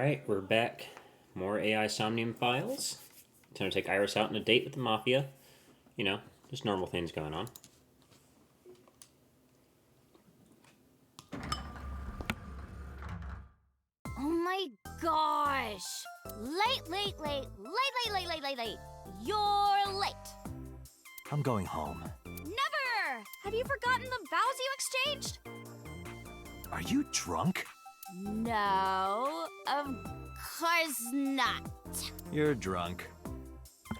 Alright, we're back. More AI Somnium files. Time to take Iris out on a date with the Mafia. You know, just normal things going on. Oh my gosh! Late. You're late. I'm going home. Never! Have you forgotten the vows you exchanged? Are you drunk? No, of course not. You're drunk.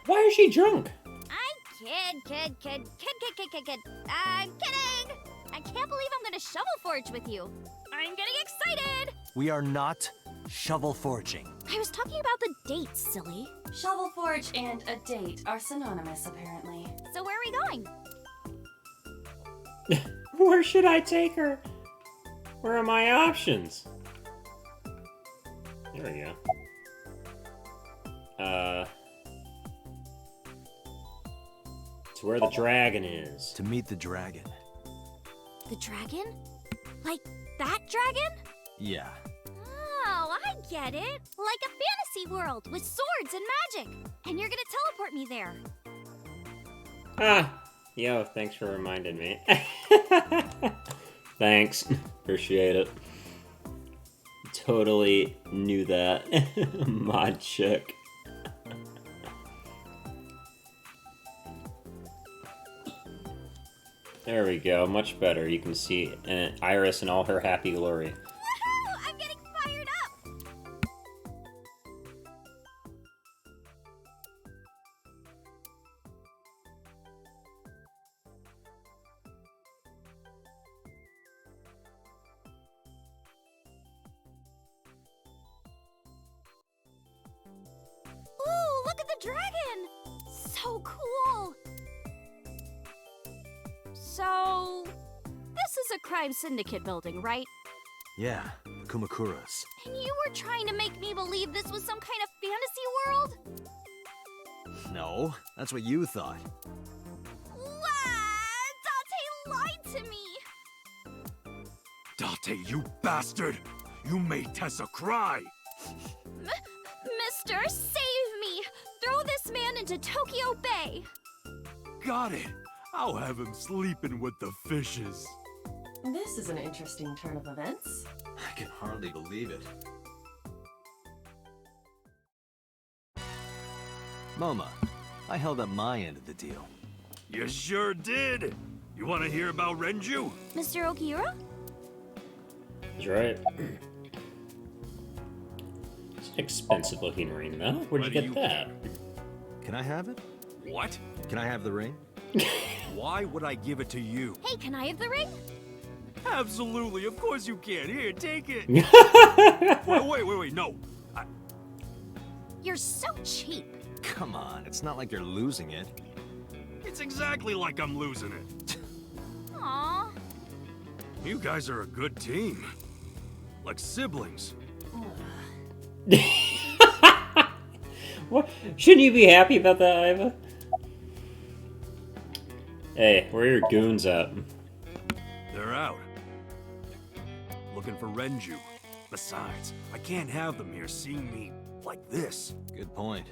Why is she drunk? I'm kid. I'm kidding! I can't believe I'm gonna shovel forge with you. I'm getting excited! We are not shovel forging. I was talking about the date, silly. Shovel forge and a date are synonymous, apparently. So where are we going? Where should I take her? Where are my options? There we go. It's where the dragon is. To meet the dragon. The dragon? Like that dragon? Yeah. Oh, I get it. Like a fantasy world with swords and magic. And you're gonna teleport me there. Ah! Yo, thanks for reminding me. Thanks. Appreciate it. Totally knew that. Mod chick. There we go, much better. You can see Iris in all her happy glory. Woohoo! I'm getting fired up! Ooh, look at the dragon! So cool! So, this is a crime syndicate building, right? Yeah, the Kumakuras. And you were trying to make me believe this was some kind of fantasy world? No, that's what you thought. Date lied to me! Date, you bastard! You made Tessa cry! Mister, save me! Throw this man into Tokyo Bay! Got it! I'll have him sleeping with the fishes. This is an interesting turn of events. I can hardly believe it. Moma, I held up my end of the deal. You sure did! You want to hear about Renju? Mr. Okiura? That's right. It's an expensive looking ring, though. Where'd you get that? Can I have it? What? Can I have the ring? Why would I give it to you? Hey, can I have the ring? Absolutely, of course you can. Here, take it. wait, no. You're so cheap. Come on, it's not like you're losing it. It's exactly like I'm losing it. Aww. You guys are a good team. Like siblings. What? Shouldn't you be happy about that, Iva? Hey, where are your goons at? They're out. Looking for Renju. Besides, I can't have them here seeing me like this. Good point.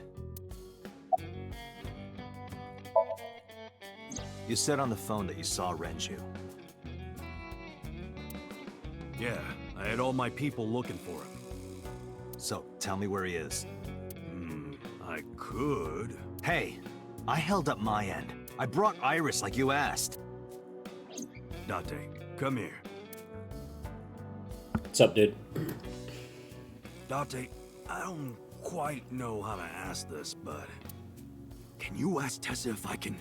You said on the phone that you saw Renju. Yeah, I had all my people looking for him. So, tell me where he is. I could. Hey, I held up my end. I brought Iris like you asked. Date, come here. What's up, dude? Date, I don't quite know how to ask this, but... Can you ask Tessa if I can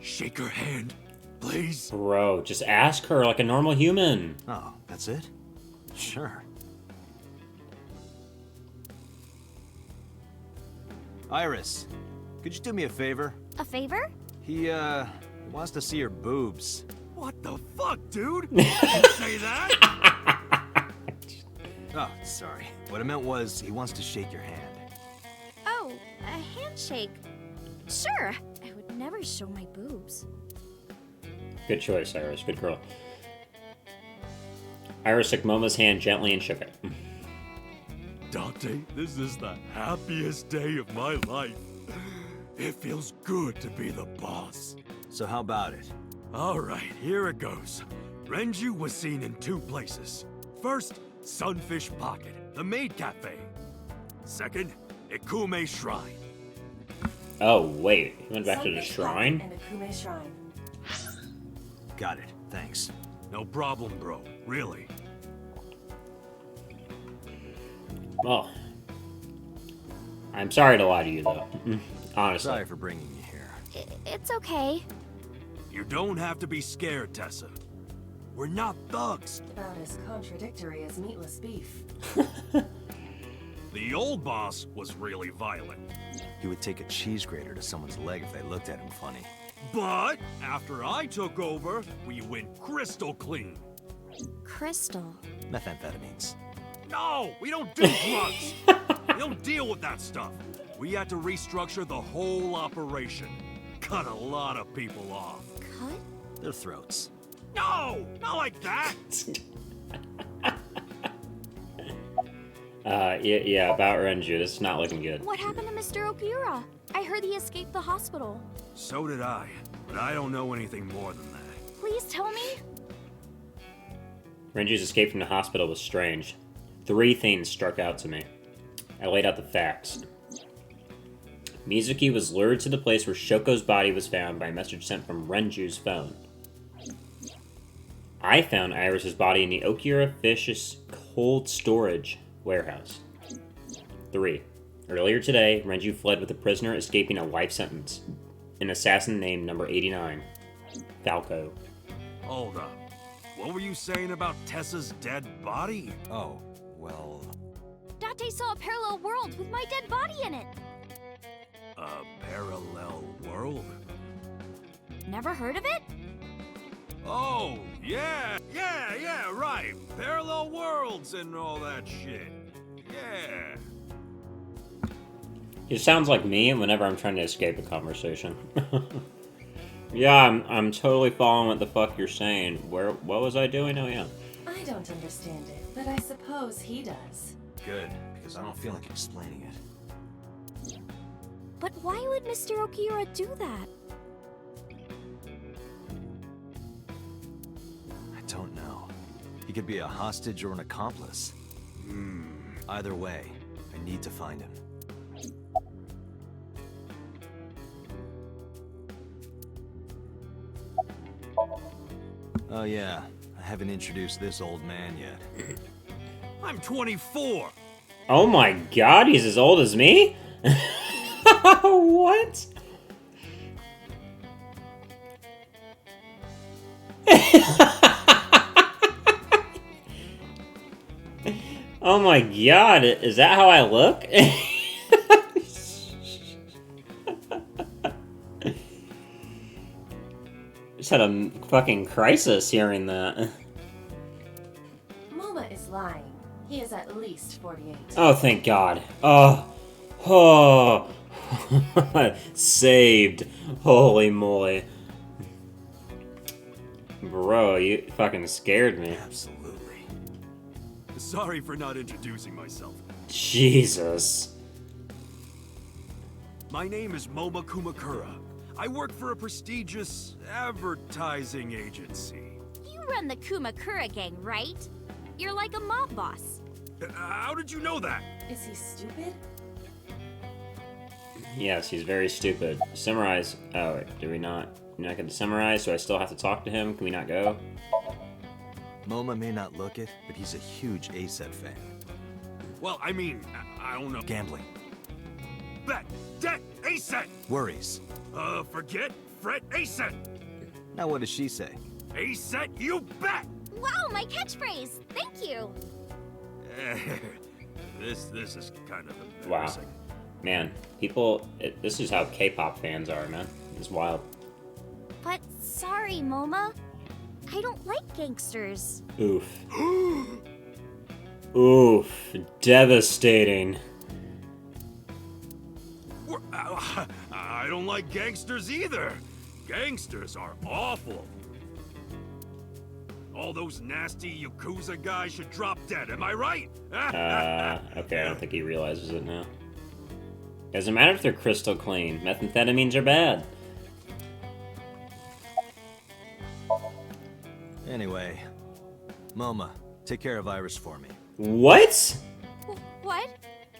shake her hand, please? Bro, just ask her like a normal human. Oh, that's it? Sure. Iris, could you do me a favor? A favor? He wants to see your boobs. What the fuck, dude? You say that? Oh, sorry. What I meant was, he wants to shake your hand. Oh, a handshake. Sure. I would never show my boobs. Good choice, Iris. Good girl. Iris took Moma's hand gently and shook it. Dante, this is the happiest day of my life. It feels good to be the boss. So how about it? All right, here it goes. Renju was seen in 2 places. First, Sunfish Pocket, the maid cafe. Second, Ikume Shrine. Oh, wait. He went back to the Sunfish shrine? And Akume Shrine. Got it. Thanks. No problem, bro. Really. Well, I'm sorry to lie to you, though. Honestly. Sorry for bringing you here. It's okay. You don't have to be scared, Tessa. We're not thugs. About as contradictory as meatless beef. The old boss was really violent. He would take a cheese grater to someone's leg if they looked at him funny. But after I took over, we went crystal clean. Crystal. Methamphetamines. No, we don't do drugs. We don't deal with that stuff. We had to restructure the whole operation. Cut a lot of people off. Cut? Their throats. No, not like that. Yeah, about Renju. This is not looking good. What happened to Mr. Okura? I heard he escaped the hospital. So did I, but I don't know anything more than that. Please tell me. Renju's escape from the hospital was strange. 3 things struck out to me. I laid out the facts. Mizuki was lured to the place where Shoko's body was found by a message sent from Renju's phone. I found Iris's body in the Okura Fish's cold storage warehouse. 3. Earlier today, Renju fled with a prisoner escaping a life sentence. An assassin named number 89. Falco. Hold up. What were you saying about Tessa's dead body? Oh, well... Date saw a parallel world with my dead body in it. A parallel world? Never heard of it? Oh, yeah, right. Parallel worlds and all that shit. Yeah. It sounds like me whenever I'm trying to escape a conversation. Yeah, I'm totally following what the fuck you're saying. What was I doing? Oh, yeah. I don't understand it, but I suppose he does. Good, because I don't feel like explaining it. But why would Mr. Okura do that? I don't know. He could be a hostage or an accomplice. Either way, I need to find him. Oh yeah, I haven't introduced this old man yet. I'm 24. Oh my god, he's as old as me? What? Oh my god, is that how I look? Just had a fucking crisis hearing that. Moma is lying. He is at least 48. Oh, thank god. Oh. Saved. Holy moly. Bro, you fucking scared me. Absolutely. Sorry for not introducing myself. Jesus. My name is Moma Kumakura. I work for a prestigious advertising agency. You run the Kumakura gang, right? You're like a mob boss. How did you know that? Is he stupid? Yes, he's very stupid. Summarize. Oh, wait, do we not? You're not going to summarize, so I still have to talk to him? Can we not go? Moma may not look it, but he's a huge ASET fan. Well, I mean, I don't know. Gambling. Bet, debt, ASET. Worries. Forget, fret, ASET. Now what does she say? ASET, you bet. Wow, my catchphrase! Thank you! This is kind of Wow. embarrassing. Man, people... this is how K-pop fans are, man. It's wild. But sorry, Moma. I don't like gangsters. Oof. Oof. Devastating. I don't like gangsters either. Gangsters are awful. All those nasty Yakuza guys should drop dead, am I right? Okay, I don't think he realizes it now. Doesn't matter if they're crystal clean. Methamphetamines are bad. Anyway, Moma, take care of Iris for me. What? What?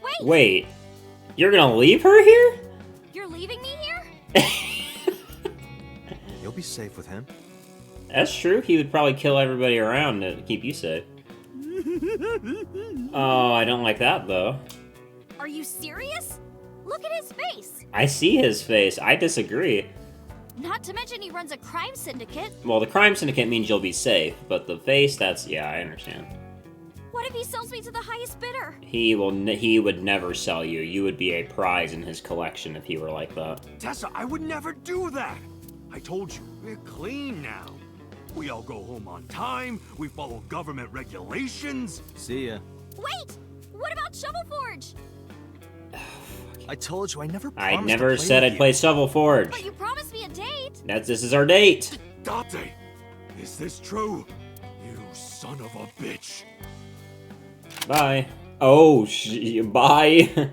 Wait! Wait, you're gonna leave her here? You're leaving me here? You'll be safe with him. That's true. He would probably kill everybody around to keep you safe. Oh, I don't like that, though. Are you serious? Look at his face! I see his face. I disagree. Not to mention he runs a crime syndicate. Well, the crime syndicate means you'll be safe, but the face, that's... yeah, I understand. What if he sells me to the highest bidder? He would never sell you. You would be a prize in his collection if he were like that. Tessa, I would never do that. I told you, we're clean now. We all go home on time, we follow government regulations. See ya. Wait! What about Shovel Forge? I told you I never I promised never to play said with I'd play Shovel Forge. But you promised me a date! This is our date. Date, is this true? You son of a bitch. Bye. Oh, bye.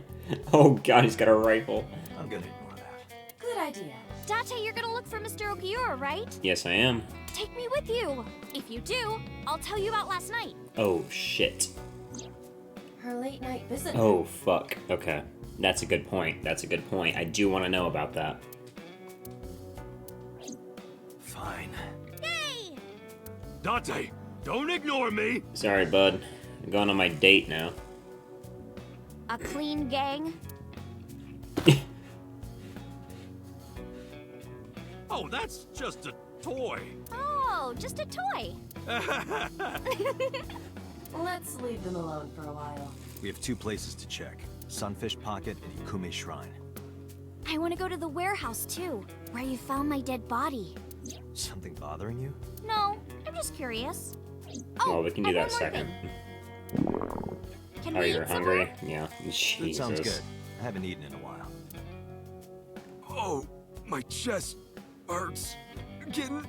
Oh god, he's got a rifle. I'm gonna ignore that. Good idea. Date, you're gonna look for Mr. Okiura, right? Yes, I am. Take me with you. If you do, I'll tell you about last night. Oh, shit. Her late night visit. Oh, fuck. Okay. That's a good point. That's a good point. I do want to know about that. Fine. Yay! Date, don't ignore me. Sorry, bud. I'm going on my date now. A clean gang? Oh, that's just a toy. Oh, just a toy. Let's leave them alone for a while. We have 2 places to check. Sunfish Pocket and Ikume Shrine. I want to go to the warehouse too, where you found my dead body. Something bothering you? No, I'm just curious. Well, we can do and that one more second. thing. Can Oh, we you're eat some hungry? more? Yeah. That Jesus. sounds good. I haven't eaten in a while. Oh, my chest hurts. Getting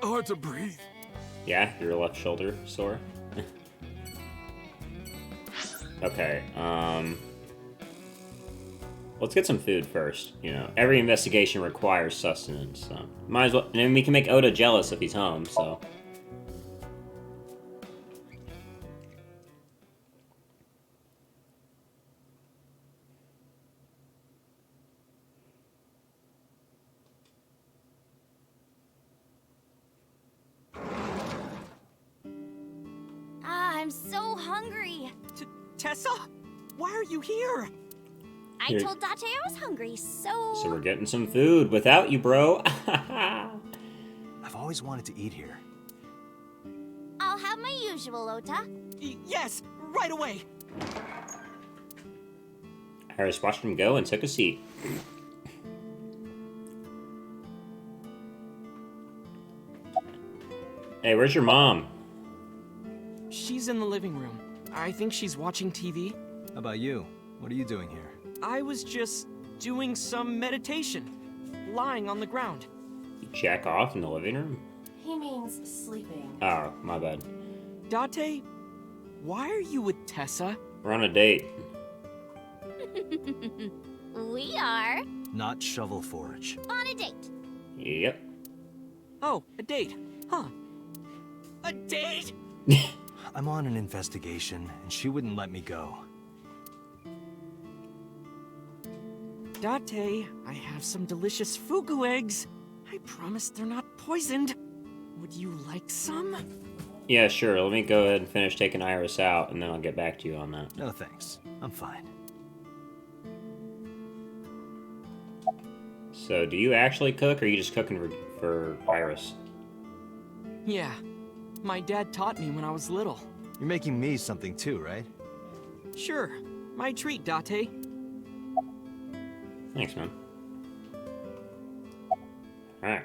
hard to breathe. Yeah, your left shoulder sore. Okay, let's get some food first. You know, every investigation requires sustenance, so might as well. And then we can make Oda jealous if he's home. So. I'm so hungry. Tessa? Why are you here? I Here. told Date I was hungry, so... So we're getting some food without you, bro. I've always wanted to eat here. I'll have my usual, Ota. Yes, right away. Harris watched him go and took a seat. Hey, where's your mom? She's in the living room. I think she's watching TV. How about you? What are you doing here? I was just doing some meditation, lying on the ground. You jack off in the living room? He means sleeping. Oh, my bad. Date, why are you with Tessa? We're on a date. We are Not Shovel Forge. on a date. Yep. Oh, a date. Huh. A date? I'm on an investigation, and she wouldn't let me go. Date, I have some delicious fugu eggs. I promise they're not poisoned. Would you like some? Yeah, sure. Let me go ahead and finish taking Iris out, and then I'll get back to you on that. No thanks. I'm fine. So, do you actually cook, or are you just cooking for Iris? Yeah. My dad taught me when I was little. You're making me something too, right? Sure. My treat, Date. Thanks, man. Alright.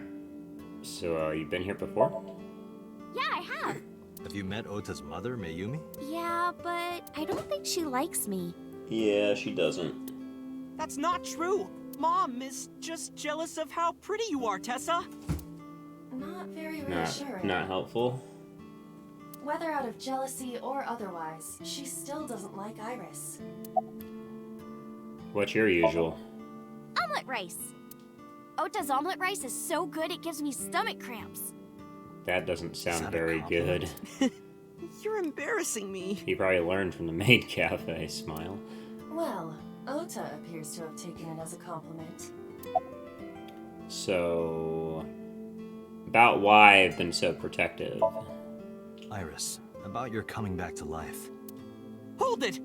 So, you've been here before? Yeah, I have. Have you met Ota's mother, Mayumi? Yeah, but I don't think she likes me. Yeah, she doesn't. That's not true. Mom is just jealous of how pretty you are, Tessa. Not very reassuring. Not helpful. Whether out of jealousy or otherwise, she still doesn't like Iris. What's your usual? Omelet rice. Ota's omelet rice is so good it gives me stomach cramps. That doesn't Is sound that a very good. compliment? You're embarrassing me. He probably learned from the maid cafe. Smile. Well, Ota appears to have taken it as a compliment. So, about why I've been so protective. Iris, about your coming back to life. Hold it!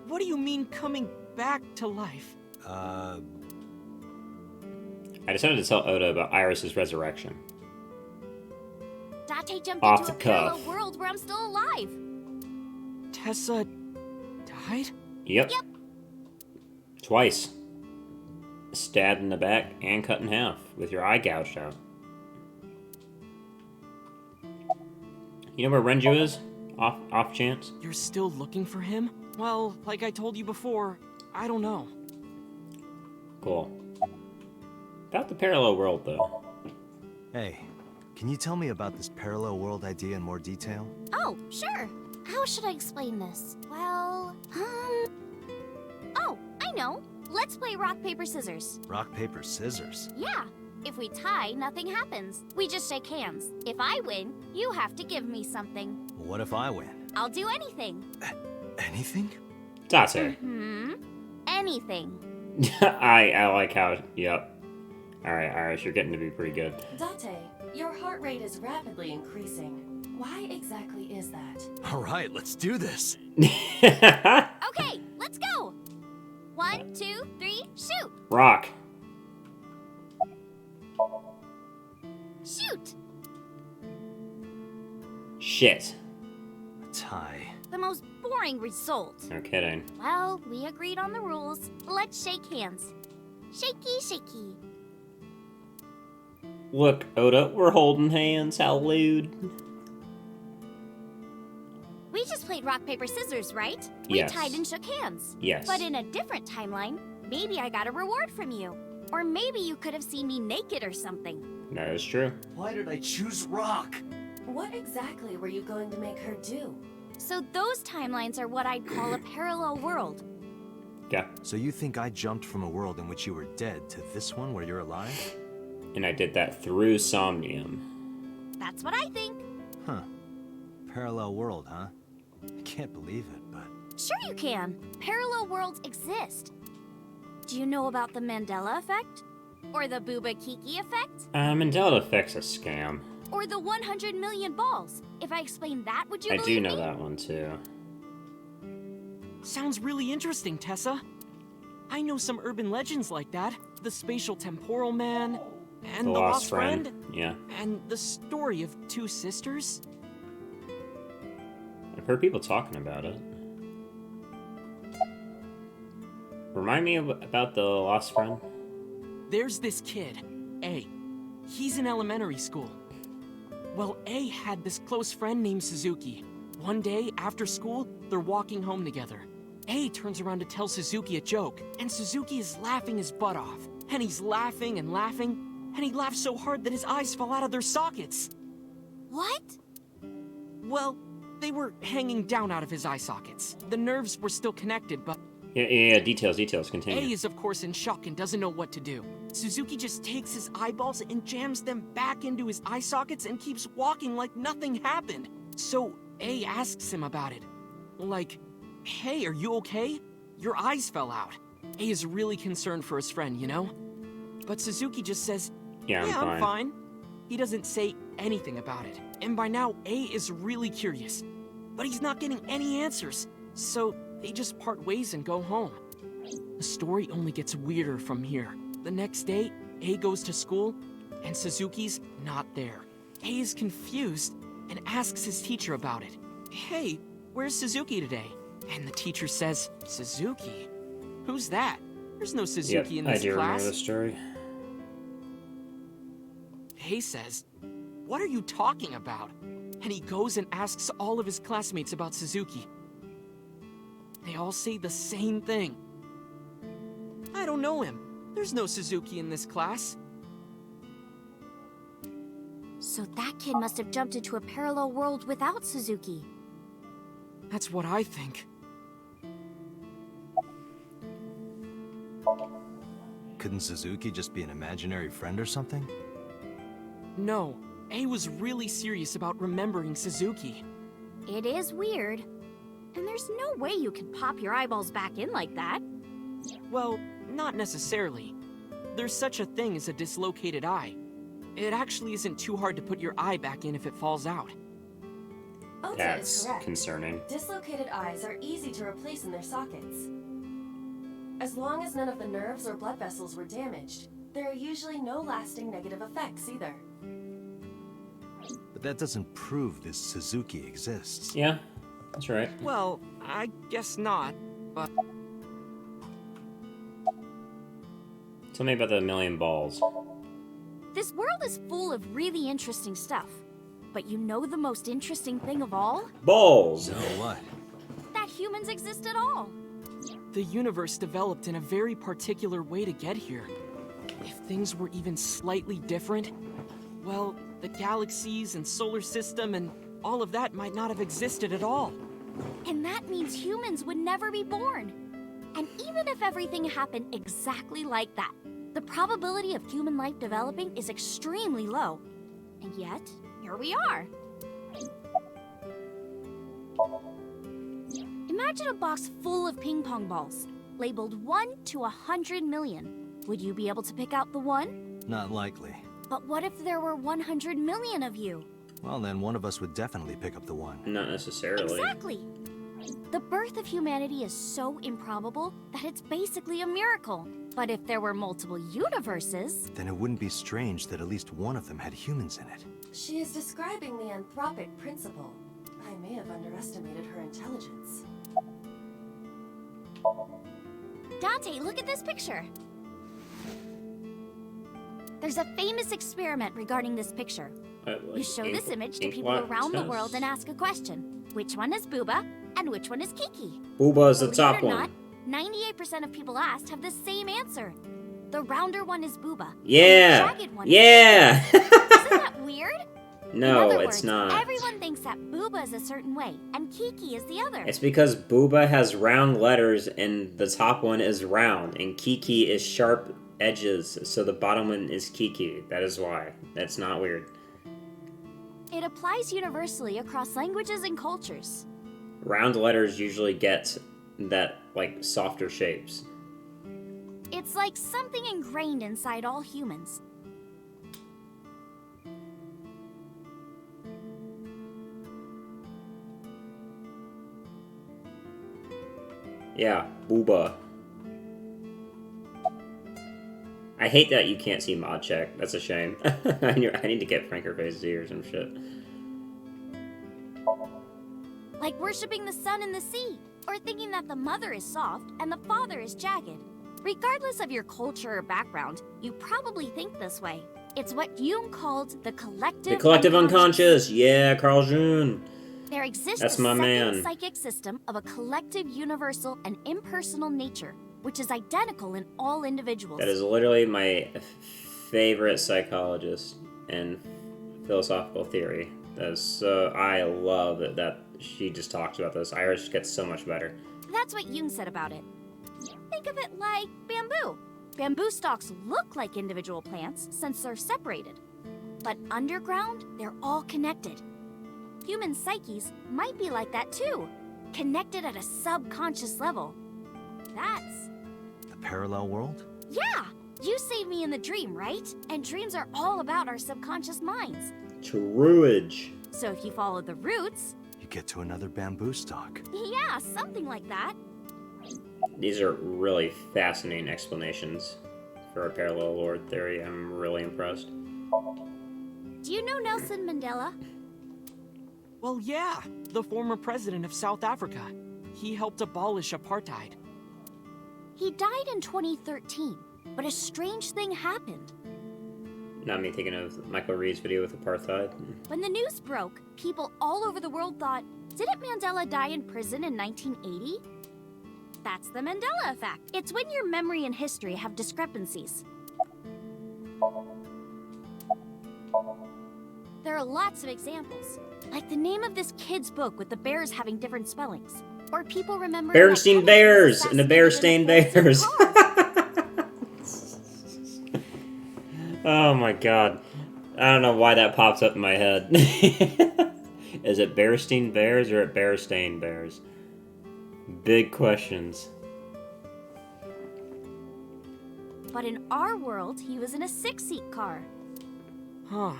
What do you mean coming back to life? I decided to tell Oda about Iris's resurrection. Date jumped Off into the a parallel cuff. world where I'm still alive. Tessa died? Yep. Twice. Stabbed in the back and cut in half with your eye gouged out. You know where Renju is? Off chance? You're still looking for him? Well, like I told you before, I don't know. Cool. About the parallel world, though. Hey, can you tell me about this parallel world idea in more detail? Oh, sure. How should I explain this? Well, oh, I know. Let's play rock, paper, scissors. Rock, paper, scissors. Yeah. If we tie, nothing happens. We just shake hands. If I win, you have to give me something. What if I win? I'll do anything. Anything? Date. Anything. I like how, yep. Alright, Iris, you're getting to be pretty good. Date, your heart rate is rapidly increasing. Why exactly is that? All right, let's do this. Okay, let's go. 1, 2, 3, shoot. Rock. Shoot. Shit. Tie. The most boring result. No kidding. Well, we agreed on the rules. Let's shake hands. Shaky, shaky. Look, Oda, we're holding hands. How lewd. We just played rock, paper, scissors, right? Yes. We tied and shook hands. Yes. But in a different timeline, maybe I got a reward from you. Or maybe you could have seen me naked or something. That is true. Why did I choose rock? What exactly were you going to make her do? So those timelines are what I'd call a parallel world. Yeah. So you think I jumped from a world in which you were dead to this one where you're alive? And I did that through Somnium. That's what I think. Huh. Parallel world, huh? I can't believe it, but... Sure you can. Parallel worlds exist. Do you know about the Mandela effect? Or the Booba Kiki effect? Mandela effect's a scam. Or the 100 million balls? If I explain that, would you I believe do know me? that one, too. Sounds really interesting, Tessa. I know some urban legends like that. The spatial temporal man, and the lost friend, Yeah. and the story of two sisters. I've heard people talking about it. Remind me about the lost friend? There's this kid, A. He's in elementary school. Well, A had this close friend named Suzuki. One day, after school, they're walking home together. A turns around to tell Suzuki a joke, and Suzuki is laughing his butt off. And he's laughing and laughing, and he laughs so hard that his eyes fall out of their sockets. What? Well, they were hanging down out of his eye sockets. The nerves were still connected, but Yeah, details, A continue. is of course in shock and doesn't know what to do. Suzuki just takes his eyeballs and jams them back into his eye sockets and keeps walking like nothing happened. So A asks him about it. Like, hey, are you okay? Your eyes fell out. A is really concerned for his friend, you know? But Suzuki just says, Yeah, I'm fine. He doesn't say anything about it. And by now, A is really curious. But he's not getting any answers. So they just part ways and go home. The story only gets weirder from here. The next day, A goes to school, and Suzuki's not there. A is confused and asks his teacher about it. Hey, where's Suzuki today? And the teacher says, Suzuki? Who's that? There's no Suzuki in I this do remember class. the story. A says, what are you talking about? And he goes and asks all of his classmates about Suzuki. They all say the same thing. I don't know him. There's no Suzuki in this class. So that kid must have jumped into a parallel world without Suzuki. That's what I think. Couldn't Suzuki just be an imaginary friend or something? No, A was really serious about remembering Suzuki. It is weird. And there's no way you can pop your eyeballs back in like that. Well, not necessarily. There's such a thing as a dislocated eye. It actually isn't too hard to put your eye back in if it falls out. Ota is That's correct. concerning. Dislocated eyes are easy to replace in their sockets. As long as none of the nerves or blood vessels were damaged, there are usually no lasting negative effects either. But that doesn't prove this Suzuki exists. Yeah, that's right. Well, I guess not, but Tell me about the million balls. This world is full of really interesting stuff. But you know the most interesting thing of all? Balls! So what? That humans exist at all. the universe developed in a very particular way to get here. If things were even slightly different, well, the galaxies and solar system and all of that might not have existed at all. And that means humans would never be born. And even if everything happened exactly like that, the probability of human life developing is extremely low. And yet, here we are. Imagine a box full of ping pong balls, labeled 1 to 100 million. Would you be able to pick out the one? Not likely. But what if there were 100 million of you? Well, then one of us would definitely pick up the one. Not necessarily. Exactly. The birth of humanity is so improbable that it's basically a miracle. But if there were multiple universes... Then it wouldn't be strange that at least one of them had humans in it. She is describing the anthropic principle. I may have underestimated her intelligence. Dante, look at this picture. There's a famous experiment regarding this picture. You show this image to people around the world and ask a question. Which one is Booba and which one is Kiki? Booba is the Believe top it or one. not, 98% of people asked have the same answer. The rounder one is Booba. Yeah. And the jagged one Yeah. is Isn't that weird? In No, other it's words, not. Everyone thinks that Booba is a certain way, and Kiki is the other. It's because Booba has round letters and the top one is round, and Kiki is sharp edges, so the bottom one is Kiki. That is why. That's not weird. It applies universally across languages and cultures. Round letters usually get that, like, softer shapes. It's like something ingrained inside all humans. Yeah, Booba. I hate that you can't see mod check. That's a shame. I need to get Franker Face's ears and shit. Like worshipping the sun and the sea, or thinking that the mother is soft and the father is jagged. Regardless of your culture or background, you probably think this way. It's what Jung called the collective The collective unconscious. Yeah, Carl June. There exists That's a my second man. psychic system of a collective, universal, and impersonal nature, which is identical in all individuals. That is literally my favorite psychologist and philosophical theory. That's so I love that she just talks about this. Irish gets so much better. That's what Jung said about it. Think of it like bamboo. Bamboo stalks look like individual plants since they're separated. But underground, they're all connected. Human psyches might be like that too, connected at a subconscious level. That's... The parallel world? Yeah! You saved me in the dream, right? And dreams are all about our subconscious minds. Truage. So if you follow the roots... You get to another bamboo stalk. Yeah, something like that. These are really fascinating explanations for a parallel world theory. I'm really impressed. Do you know Nelson Mandela? Well, yeah, the former president of South Africa. He helped abolish apartheid. He died in 2013, but a strange thing happened. Not me thinking of Michael Reed's video with apartheid. When the news broke, people all over the world thought, didn't Mandela die in prison in 1980? That's the Mandela effect. It's when your memory and history have There are lots of examples, like the name of this kid's book with the bears having different spellings, or people remember Berenstein Bears and the Berenstein Bears. Oh my god. I don't know why that pops up in my head. Is it Berenstein Bears or Berenstein Bears? Big questions. But in our world, he was in a 6-seat car. Huh.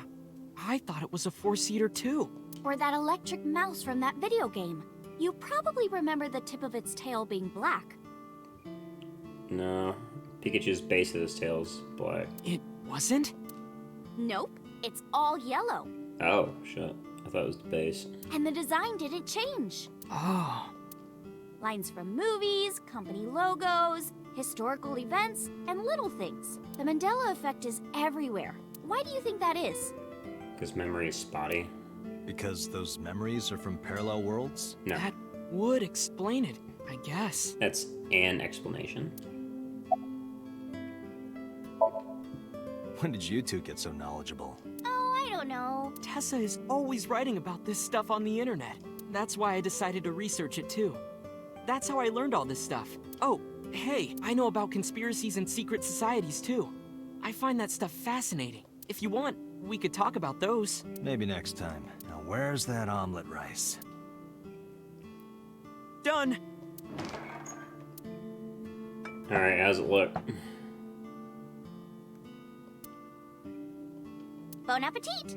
I thought it was a 4-seater too. Or that electric mouse from that video game. You probably remember the tip of its tail being black. No. Pikachu's base of his tail's black. It wasn't? Nope, it's all yellow. Oh, shit. I thought it was the base. And the design didn't change. Oh. Lines from movies, company logos, historical events, and little things. The Mandela effect is everywhere. Why do you think that is? Because memory is spotty. Because those memories are from parallel worlds? No. That would explain it, I guess. That's an explanation. When did you two get so knowledgeable? Oh, I don't know. Tessa is always writing about this stuff on the internet. That's why I decided to research it too. That's how I learned all this stuff. Oh, hey, I know about conspiracies and secret societies too. I find that stuff fascinating. If you want, we could talk about those. Maybe next time. Now where's that omelet rice? Done! Alright, how's it look? Bon appetit!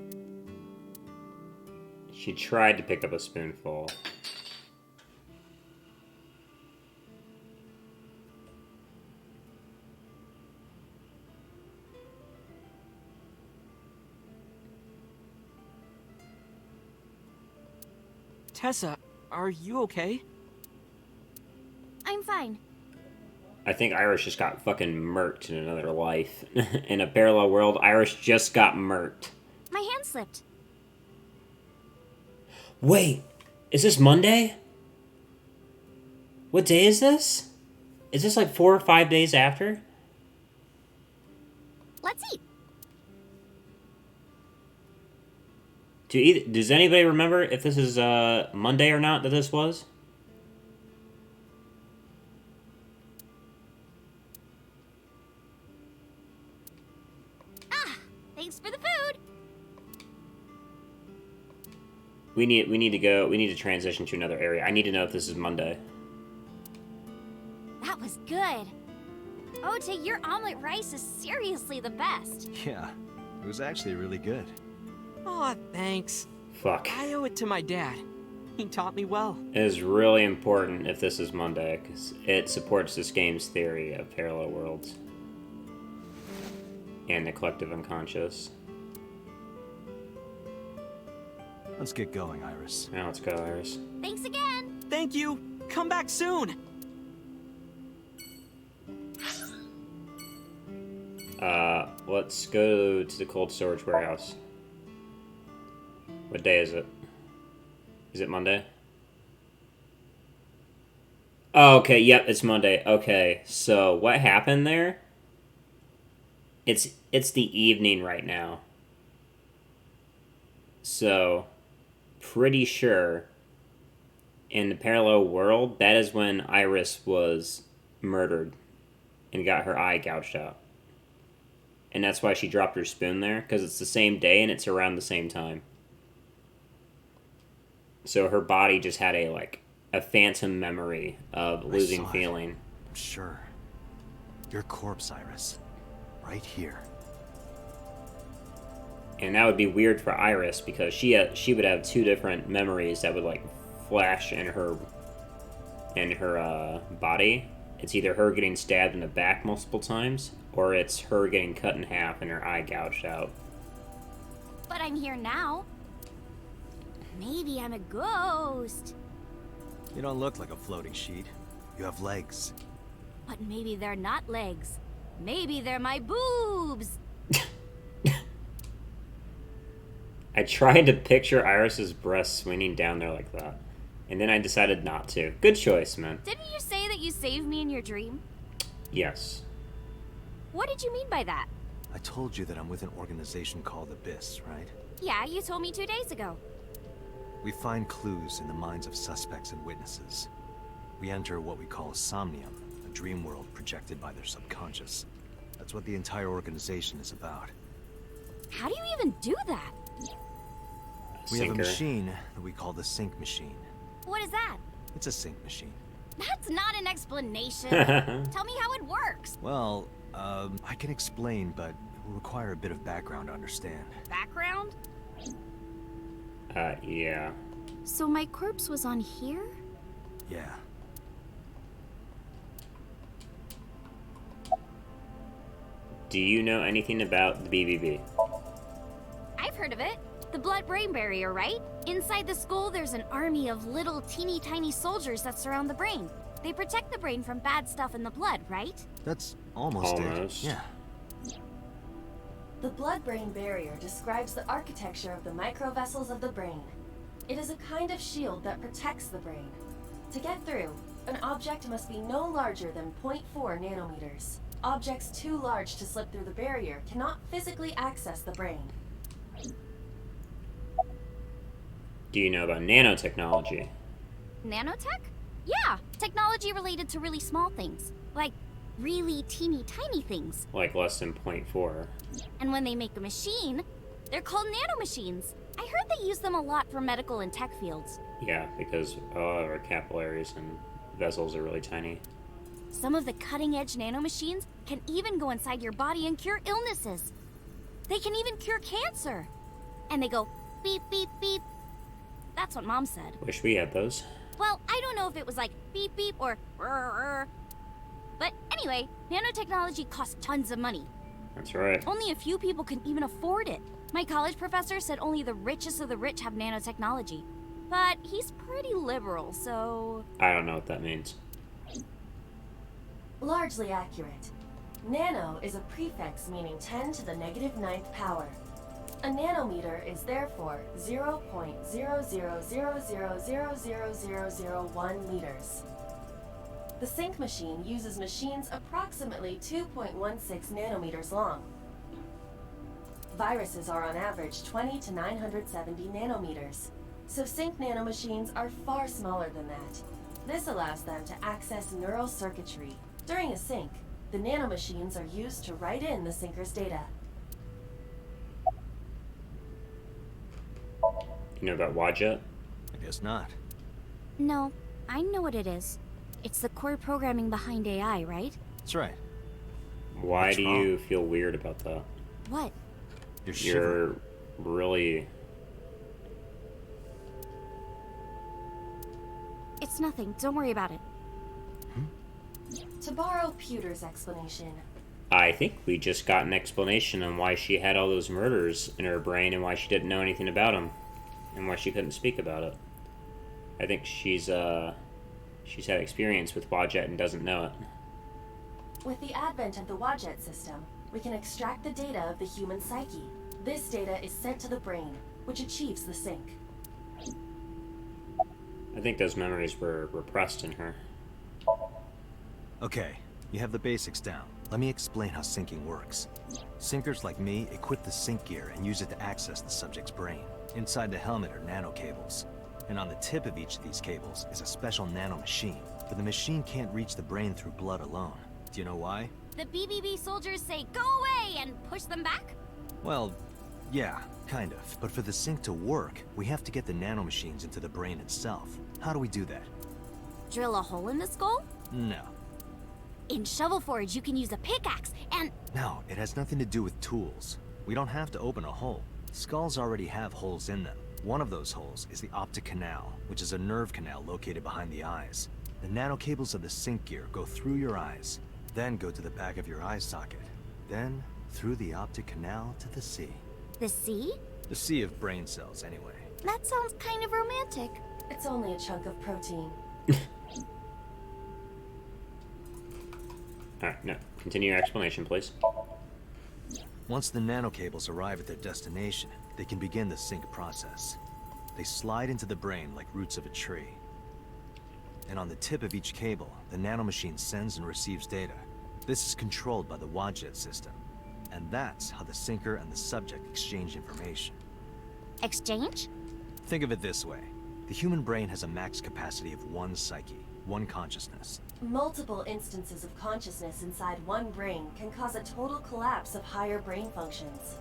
She tried to pick up a spoonful. Tessa, are you okay? I'm fine. I think Iris just got fucking murked in another life. In a parallel world, Iris just got murked. My hand slipped. Wait, is this Monday? What day is this? Is this like 4 or 5 days after? Let's eat. Does anybody remember if this is Monday or not that this was? Thanks for the food. We need to transition to another area. I need to know if this is Monday. That was good. Ota, your omelet rice is seriously the best. Yeah, it was actually really good. Aw, thanks. Fuck. I owe it to my dad. He taught me well. It is really important if this is Monday, because it supports this game's theory of parallel worlds. And the collective unconscious. Let's get going, Iris. Now let's go, Iris. Thanks again. Thank you. Come back soon. Let's go to the cold storage warehouse. What day is it? Is it Monday? Oh, okay, yep, it's Monday. Okay, so what happened there? It's the evening right now. So, pretty sure in the parallel world, that is when Iris was murdered and got her eye gouged out. And that's why she dropped her spoon there, because it's the same day and it's around the same time. So her body just had a phantom memory of losing feeling. I'm sure. Your corpse, Iris. Right here. And that would be weird for Iris, because she would have two different memories that would flash in her body. It's either her getting stabbed in the back multiple times, or it's her getting cut in half and her eye gouged out. But I'm here now. Maybe I'm a ghost. You don't look like a floating sheet. You have legs. But maybe they're not legs. Maybe they're my boobs. I tried to picture Iris's breasts swinging down there like that, and then I decided not to. Good choice, man. Didn't you say that you saved me in your dream? Yes. What did you mean by that? I told you that I'm with an organization called Abyss, right? Yeah, you told me 2 days ago. We find clues in the minds of suspects and witnesses. We enter what we call Somnium, a dream world projected by their subconscious. That's what the entire organization is about. How do you even do that? We have a Sinker. machine that we call the sync machine. What is that? It's a sync machine. That's not an explanation. Tell me how it works. Well, I can explain, but it will require a bit of background to understand. Background? Yeah. So my corpse was on here? Yeah. Do you know anything about the BBB? I've heard of it. The blood-brain barrier, right? Inside the skull, there's an army of little teeny tiny soldiers that surround the brain. They protect the brain from bad stuff in the blood, right? That's almost Almost. it. Yeah. The blood-brain barrier describes the architecture of the microvessels of the brain. It is a kind of shield that protects the brain. To get through, an object must be no larger than 0.4 nanometers. Objects too large to slip through the barrier cannot physically access the brain. Do you know about nanotechnology? Nanotech? Yeah, technology related to really small things. Like really teeny tiny things. Like less than 0.4. And when they make a machine, they're called nanomachines. I heard they use them a lot for medical and tech fields. Yeah, because our capillaries and vessels are really tiny. Some of the cutting-edge nanomachines can even go inside your body and cure illnesses. They can even cure cancer. And they go beep, beep, beep. That's what Mom said. Wish we had those. Well, I don't know if it was like beep, beep or rrr. But anyway, nanotechnology costs tons of money. That's right. Only a few people can even afford it. My college professor said only the richest of the rich have nanotechnology. But he's pretty liberal, so... I don't know what that means. Largely accurate. Nano is a prefix meaning 10 to the negative 9th power. A nanometer is therefore 0.0000000001 meters. The sync machine uses machines approximately 2.16 nanometers long. Viruses are on average 20 to 970 nanometers, so sync nanomachines are far smaller than that. This allows them to access neural circuitry. During a sync, the nanomachines are used to write in the syncer's data. You know about Wadjet? I guess not. No, I know what it is. It's the core programming behind AI, right? That's right. Why What's do wrong? you feel weird about that? What? You're shivering. You're really... It's nothing. Don't worry about it. To borrow Pewter's explanation, I think we just got an explanation on why she had all those murders in her brain and why she didn't know anything about them. And why she couldn't speak about it. I think she's had experience with Wadjet and doesn't know it. with the advent of the Wadjet system, we can extract the data of the human psyche. This data is sent to the brain, which achieves the sync. I think those memories were repressed in her. Okay, you have the basics down. Let me explain how syncing works. Syncers like me equip the sync gear and use it to access the subject's brain. Inside the helmet are nano cables, and on the tip of each of these cables is a special nano machine. But the machine can't reach the brain through blood alone. Do you know why? The BBB soldiers say, "Go away," and push them back? Well, yeah, kind of. But for the sync to work, we have to get the nanomachines into the brain itself. How do we do that? Drill a hole in the skull? No. In Shovel Forge, you can use a pickaxe and... No, it has nothing to do with tools. We don't have to open a hole. Skulls already have holes in them. One of those holes is the Optic Canal, which is a nerve canal located behind the eyes. The nanocables of the sync gear go through your eyes, then go to the back of your eye socket, then through the Optic Canal to the sea. The sea? The sea of brain cells, anyway. That sounds kind of romantic. It's only a chunk of protein. Alright, no. Continue your explanation, please. Once the nanocables arrive at their destination, they can begin the sync process. They slide into the brain like roots of a tree. And on the tip of each cable, the nanomachine sends and receives data. This is controlled by the Wadjet system. And that's how the syncer and the subject exchange information. Exchange? Think of it this way. The human brain has a max capacity of one psyche, one consciousness. Multiple instances of consciousness inside one brain can cause a total collapse of higher brain functions.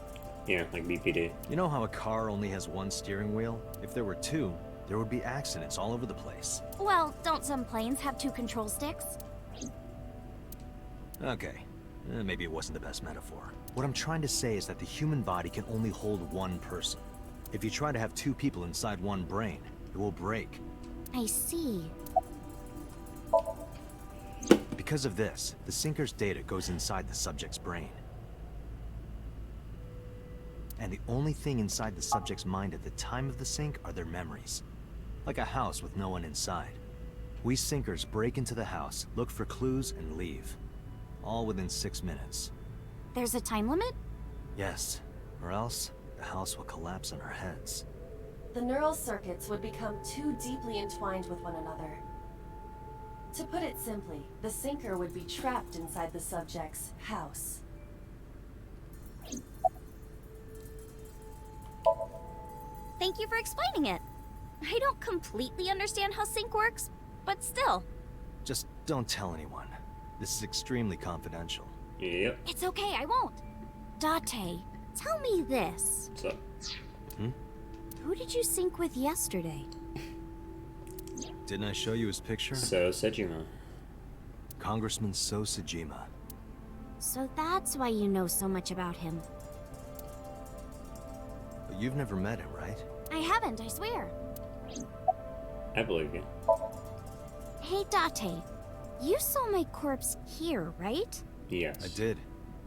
Yeah, like BPD. You know how a car only has one steering wheel? If there were two, there would be accidents all over the place. Well, don't some planes have 2 control sticks? Okay, maybe it wasn't the best metaphor. What I'm trying to say is that the human body can only hold one person. If you try to have 2 people inside one brain, it will break. I see. Because of this, the sinker's data goes inside the subject's brain. And the only thing inside the subject's mind at the time of the sync are their memories. Like a house with no one inside. We sinkers break into the house, look for clues, and leave. All within 6 minutes. There's a time limit? Yes, or else the house will collapse on our heads. The neural circuits would become too deeply entwined with one another. To put it simply, the sinker would be trapped inside the subject's house. Thank you for explaining it. I don't completely understand how sync works, but still. Just don't tell anyone. This is extremely confidential. Yep. It's okay, I won't. Date, tell me this. So, Who did you sync with yesterday? Didn't I show you his picture? so Sejima. Congressman So Sejima. So that's why you know so much about him. But you've never met him, right? I haven't, I swear. I believe you. Hey, Date, you saw my corpse here, right? Yes. I did.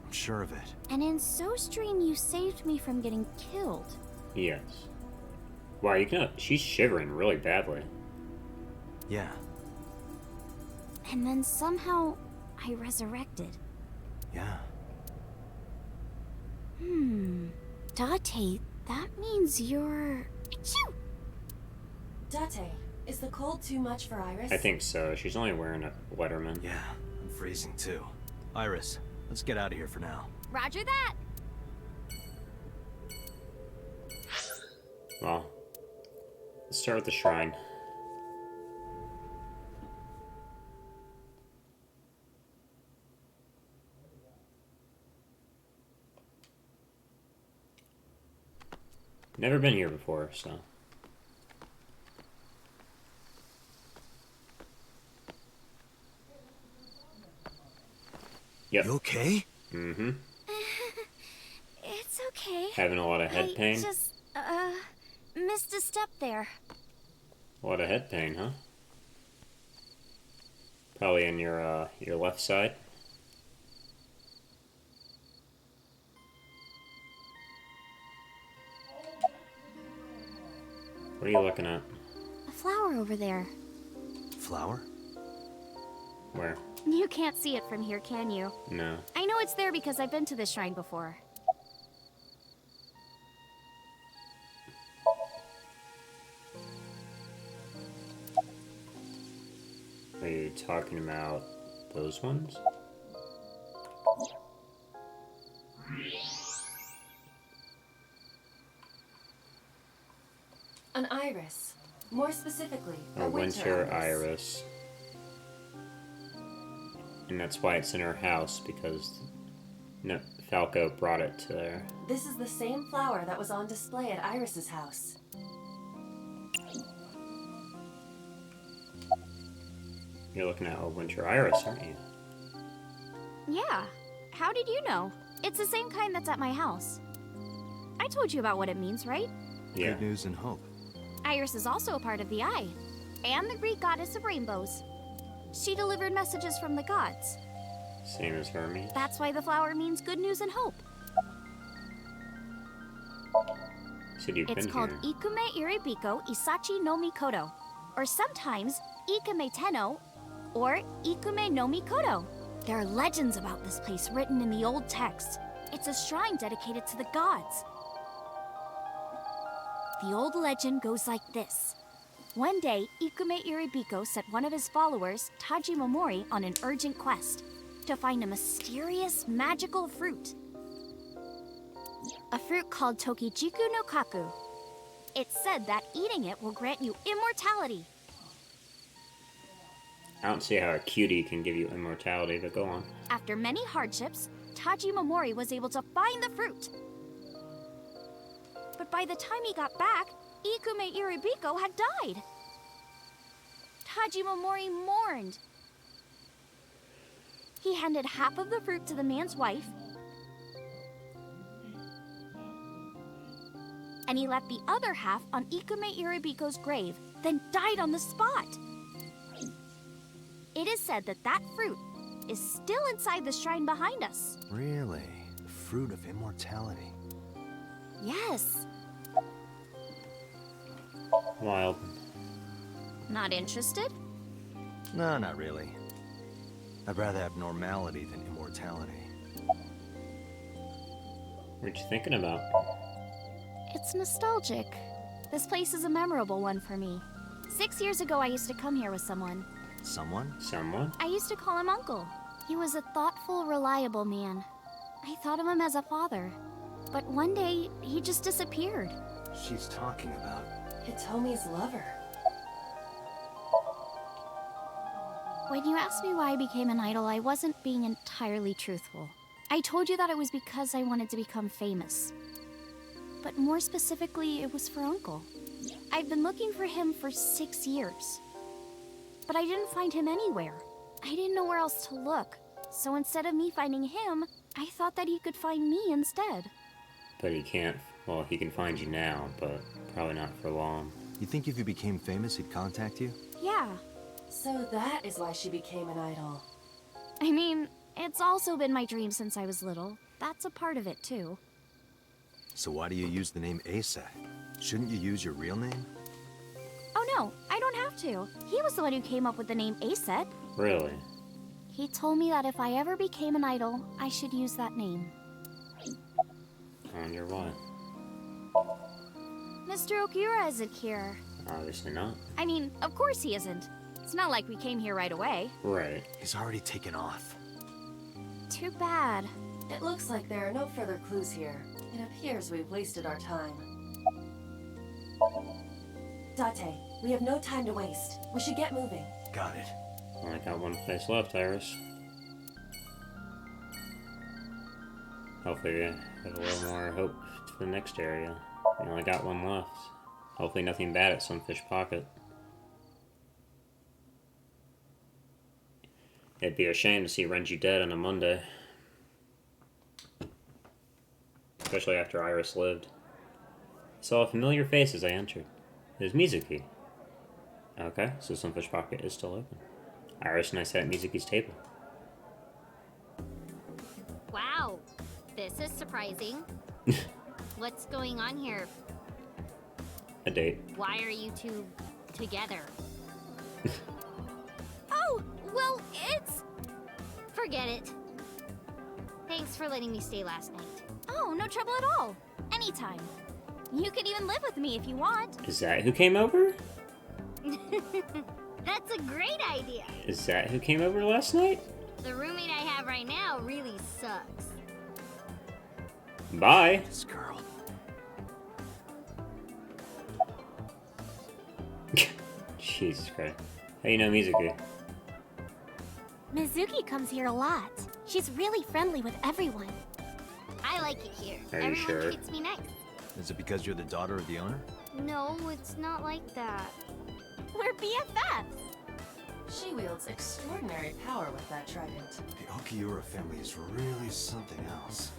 I'm sure of it. And in SoStream, you saved me from getting killed. Yes. Wow, you can. She's shivering really badly. Yeah. And then somehow, I resurrected. Yeah. Date, that means you're... Achoo! Date, is the cold too much for Iris? I think so. She's only wearing a Letterman. Yeah, I'm freezing too. Iris, let's get out of here for now. Roger that! Well, let's start with the shrine. Never been here before, so. Yep. You okay? Mm-hmm. It's okay. Having a lot of head pain? I just, missed a step there. A lot of head pain, huh? Probably in your left side. What are you looking at? A flower over there. Flower? Where? You can't see it from here, can you? No. I know it's there because I've been to this shrine before. Are you talking about those ones? An iris. More specifically, A a winter iris. And that's why it's in her house, because no, Falco brought it to there. This is the same flower that was on display at Iris's house. You're looking at a winter iris, aren't you? Yeah. How did you know? It's the same kind that's at my house. I told you about what it means, right? Yeah. Good news and hope. Iris is also a part of the eye, and the Greek goddess of rainbows. She delivered messages from the gods. Same as Hermes. That's why the flower means good news and hope. Said you've It's been called here. Ikume Iribiko Isachi no Mikoto, or sometimes Ikume Tenno, or Ikume no Mikoto. There are legends about this place written in the old text. It's a shrine dedicated to the gods. The old legend goes like this. One day, Ikume Iribiko sent one of his followers, Taji Momori, on an urgent quest to find a mysterious, magical fruit. A fruit called Tokichiku no Kaku. It's said that eating it will grant you immortality. I don't see how a cutie can give you immortality, but go on. After many hardships, Tajimamori was able to find the fruit. But by the time he got back, Ikume Iribiko had died. Tajimamori mourned. He handed half of the fruit to the man's wife, and he left the other half on Ikume Iribiko's grave, then died on the spot. It is said that that fruit is still inside the shrine behind us. Really? The fruit of immortality. Yes. Wild. Not interested? No, not really. I'd rather have normality than immortality. What you thinking about? It's nostalgic. This place is a memorable one for me. 6 years ago, I used to come here with someone. Someone? Someone? I used to call him Uncle. He was a thoughtful, reliable man. I thought of him as a father. But one day, he just disappeared. She's talking about... Hitomi's lover. When you asked me why I became an idol, I wasn't being entirely truthful. I told you that it was because I wanted to become famous. But more specifically, it was for Uncle. I've been looking for him for 6 years. But I didn't find him anywhere. I didn't know where else to look. So instead of me finding him, I thought that he could find me instead. But he can't. Well, he can find you now, but probably not for long. You think if you became famous, he'd contact you? Yeah. So that is why she became an idol. I mean, it's also been my dream since I was little. That's a part of it, too. So why do you use the name Asa? Shouldn't you use your real name? Oh no, I don't have to. He was the one who came up with the name Aset. Really? He told me that if I ever became an idol, I should use that name. I wonder why. Mr. Okura isn't here. Obviously not. I mean, of course he isn't. It's not like we came here right away. Right. He's already taken off. Too bad. It looks like there are no further clues here. It appears we've wasted our time. Date, we have no time to waste. We should get moving. Got it. Only got one place left, Iris. Hopefully we have a little more hope for the next area. We only got one left. Hopefully nothing bad at Sunfish Pocket. It'd be a shame to see Renji dead on a Monday. Especially after Iris lived. I saw a familiar face as I entered. It was Mizuki. Okay, so Sunfish Pocket is still open. Iris and I sat at Mizuki's table. Wow, this is surprising. What's going on here? A date. Why are you two together? Oh, well, it's... Forget it. Thanks for letting me stay last night. Oh, no trouble at all. Anytime. You can even live with me if you want. Is that who came over? That's a great idea. Is that who came over last night? The roommate I have right now really sucks. Bye. This girl. Jesus Christ. How you know Mizuki? Mizuki comes here a lot. She's really friendly with everyone. I like it here. Are you Everyone sure? treats me nice. Is it because you're the daughter of the owner? No, it's not like that. We're BFFs. She wields extraordinary power with that trident. The Okiura family is really something else.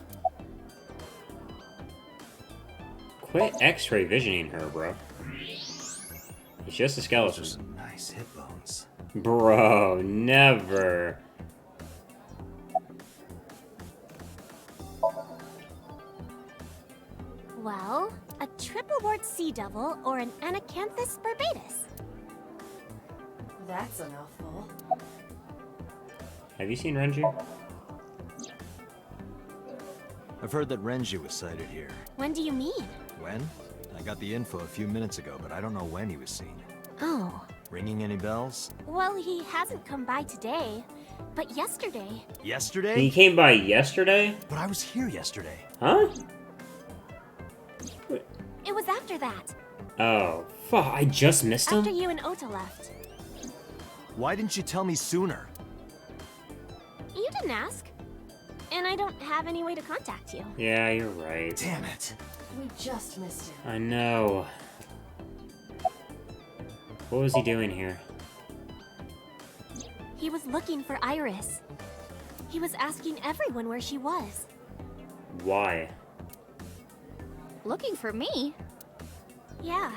Quit X-ray visioning her, bro. It's just a Those are skeleton. some nice hip bones. Bro, never. Well, a triple-board sea devil or an Anacanthus barbatus. That's a mouthful. Have you seen Renji? I've heard that Renji was sighted here. When do you mean? When? I got the info a few minutes ago, but I don't know when he was seen. Oh. Ringing any bells? Well, he hasn't come by today, but yesterday. Yesterday? He came by yesterday? But I was here yesterday. Huh? It was after that. Oh, fuck, I just missed him? After you and Ota left. Why didn't you tell me sooner? You didn't ask. And I don't have any way to contact you. Yeah, you're right. Damn it. We just missed him. I know. What was he doing here? He was looking for Iris. He was asking everyone where she was. Why? Looking for me? Yeah.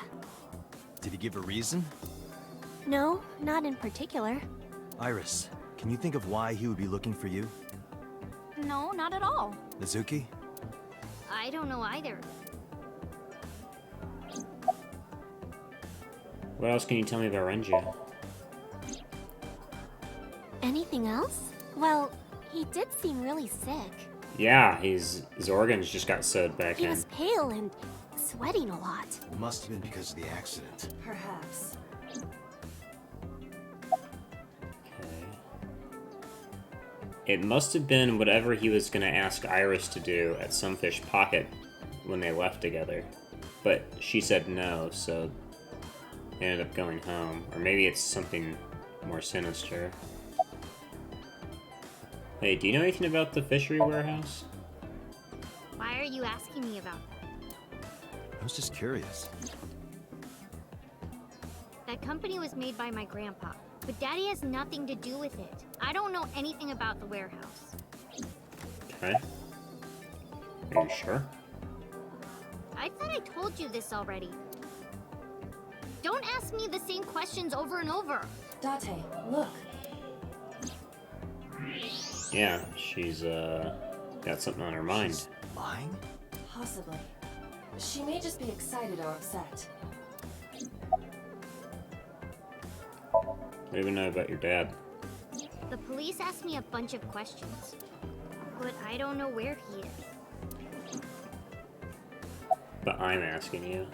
Did he give a reason? No, not in particular. Iris, can you think of why he would be looking for you? No, not at all. Mizuki? I don't know either. What else can you tell me about Renju? Anything else? Well, he did seem really sick. Yeah, his organs just got sewed back He in. was pale and sweating a lot. It must have been because of the accident. Perhaps. Okay. It must have been whatever he was gonna ask Iris to do at Sunfish Pocket when they left together. But she said no, so they ended up going home. Or maybe it's something more sinister. Hey, do you know anything about the fishery warehouse? Why are you asking me about that? I was just curious. That company was made by my grandpa, but Daddy has nothing to do with it. I don't know anything about the warehouse. Okay. Are you sure? I thought I told you this already. Don't ask me the same questions over and over. Date, look. Yeah, she's, got something on her mind. She's lying? Possibly. She may just be excited or upset. What do you know about your dad? The police asked me a bunch of questions, but I don't know where he is. But I'm asking you.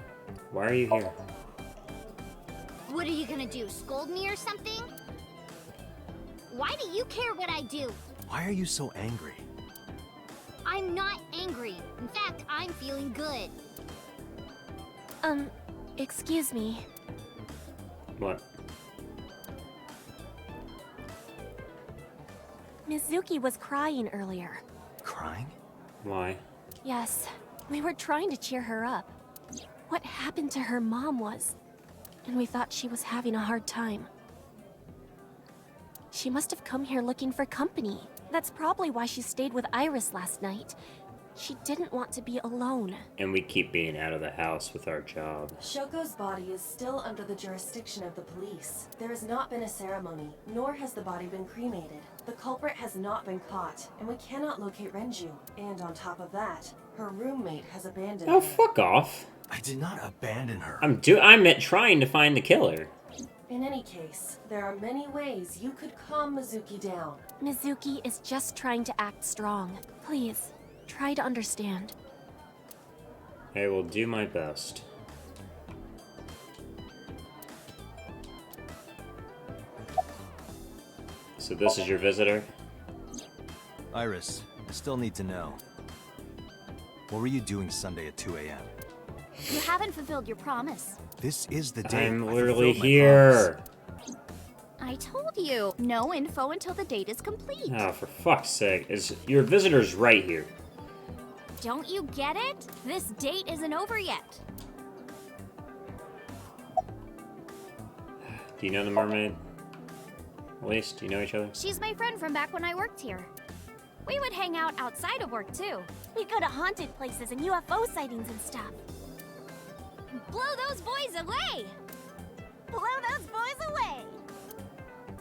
Why are you here? What are you gonna do, scold me or something? Why do you care what I do? Why are you so angry? I'm not angry. In fact, I'm feeling good. Excuse me. What? Mizuki was crying earlier. Crying? Why? Yes, we were trying to cheer her up. What happened to her mom was... and we thought she was having a hard time. She must have come here looking for company. That's probably why she stayed with Iris last night. She didn't want to be alone. And we keep being out of the house with our job. Shoko's body is still under the jurisdiction of the police. There has not been a ceremony, nor has the body been cremated. The culprit has not been caught, and we cannot locate Renju. And on top of that, her roommate has abandoned Oh, her. fuck off. I did not abandon her. I'm trying to find the killer. In any case, there are many ways you could calm Mizuki down. Mizuki is just trying to act strong. Please, try to understand. I will do my best. So this is your visitor? Iris, I still need to know. What were you doing Sunday at 2 a.m.? You haven't fulfilled your promise. This is the day I'm I literally fulfilled my here. I told you, no info until the date is complete. Oh, for fuck's sake. Your visitor's right here. Don't you get it? This date isn't over yet. Do you know the mermaid? At least, do you know each other? She's my friend from back when I worked here. We would hang out outside of work too. We go to haunted places and UFO sightings and stuff. Blow those boys away! Blow those boys away!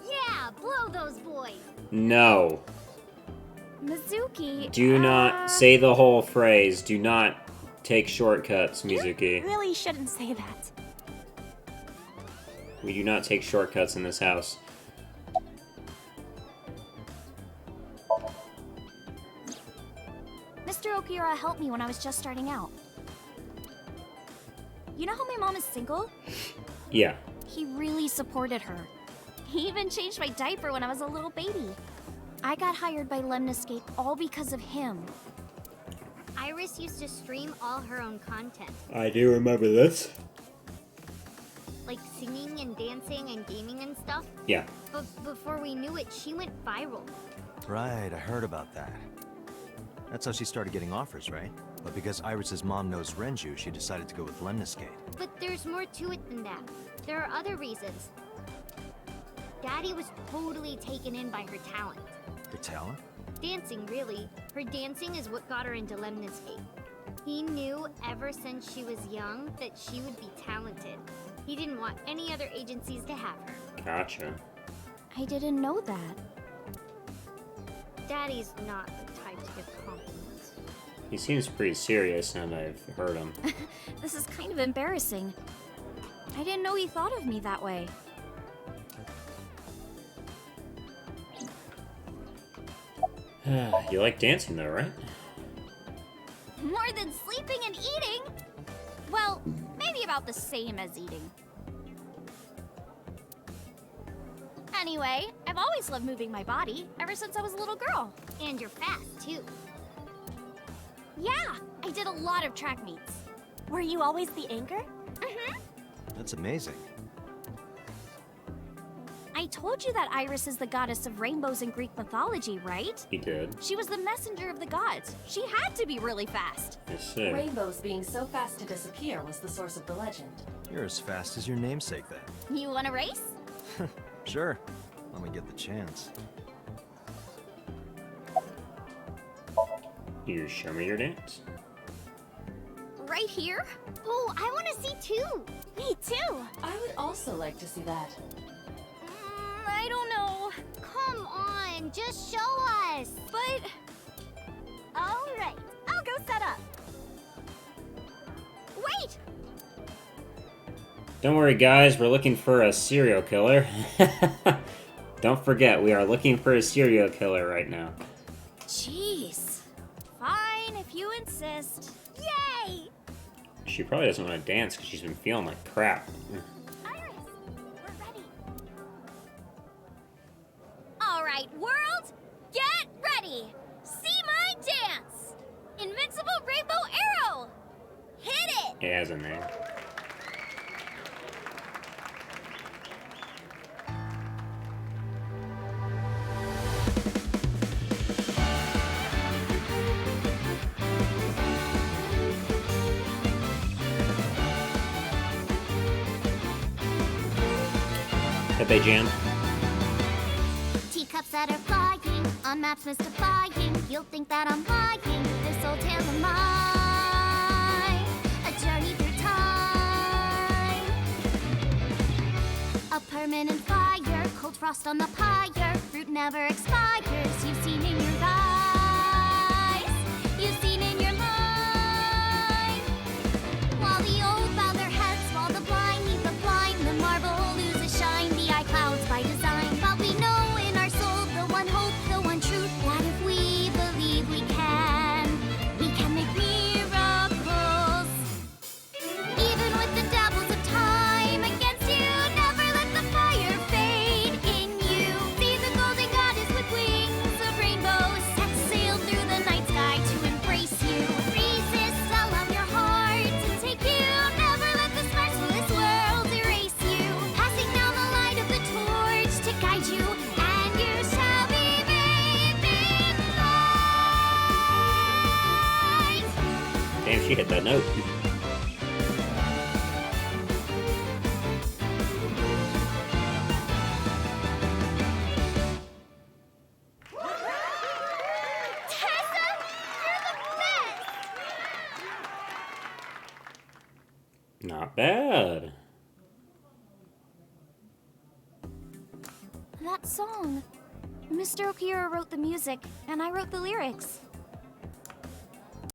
Yeah, blow those boys. No. Mizuki, Do not say the whole phrase. Do not take shortcuts, Mizuki. Really shouldn't say that. We do not take shortcuts in this house. Mr. Okura helped me when I was just starting out. You know how my mom is single? Yeah. He really supported her. He even changed my diaper when I was a little baby. I got hired by Lemniscape all because of him. Iris used to stream all her own content. I do remember this. like singing and dancing and gaming and stuff. Yeah. But before we knew it, she went viral. Right, I heard about that. That's how she started getting offers, right? But because Iris's mom knows Renju, she decided to go with Lemniscate. But there's more to it than that. There are other reasons. Daddy was totally taken in by her talent. Her talent? Dancing, really. Her dancing is what got her into Lemniscate. He knew ever since she was young that she would be talented. He didn't want any other agencies to have her. Gotcha. I didn't know that. Daddy's not the type to give compliments. He seems pretty serious now that I've heard him. This is kind of embarrassing. I didn't know he thought of me that way. You like dancing though, right? More than sleeping and eating? Well, maybe about the same as eating. Anyway, I've always loved moving my body, ever since I was a little girl. And you're fast, too. Yeah, I did a lot of track meets. Were you always the anchor? That's amazing. I told you that Iris is the goddess of rainbows in Greek mythology, right? He did. She was the messenger of the gods. She had to be really fast. Yes, sir. Rainbows being so fast to disappear was the source of the legend. You're as fast as your namesake then. You want to race? Sure. Let me get the chance. You show me your dance. Right here? Oh, I want to see too. Me too. I would also like to see that. I don't know. Come on, just show us. But... All right, I'll go set up. Wait! Don't worry, guys. We're looking for a serial killer. Don't forget, we are looking for a serial killer right now. Jeez. Fine, if you insist. Yay! She probably doesn't want to dance because she's been feeling like crap. Iris, we're ready. All right, world, get ready. See my dance. Invincible rainbow arrow. Hit it. It has a name. Pepe Jam. Teacups that are flying, on maps mystifying. You'll think that I'm lying. This old tale of mine, a journey through time. A permanent fire, cold frost on the pyre. Fruit never expires. You've seen in your eyes, you've seen in your mind. While the old bow their heads, while the blind lead the blind, the marble loses shine. The eye clouds by design, but we know in our soul the one hope, the one truth, that if we believe we can make miracles. Even with the devils of time against you, never let the fire fade in you. See the golden goddess with wings of rainbows, set sail through the night sky to embrace you. Resist, allow your heart to take you. Never let this merciless world erase you. Passing down the light of the torch to guide you, and you shall be bathed in light. Damn, she hit that note. Tessa, you're the best! Not bad. That song. Mr. Okira wrote the music, and I wrote the lyrics.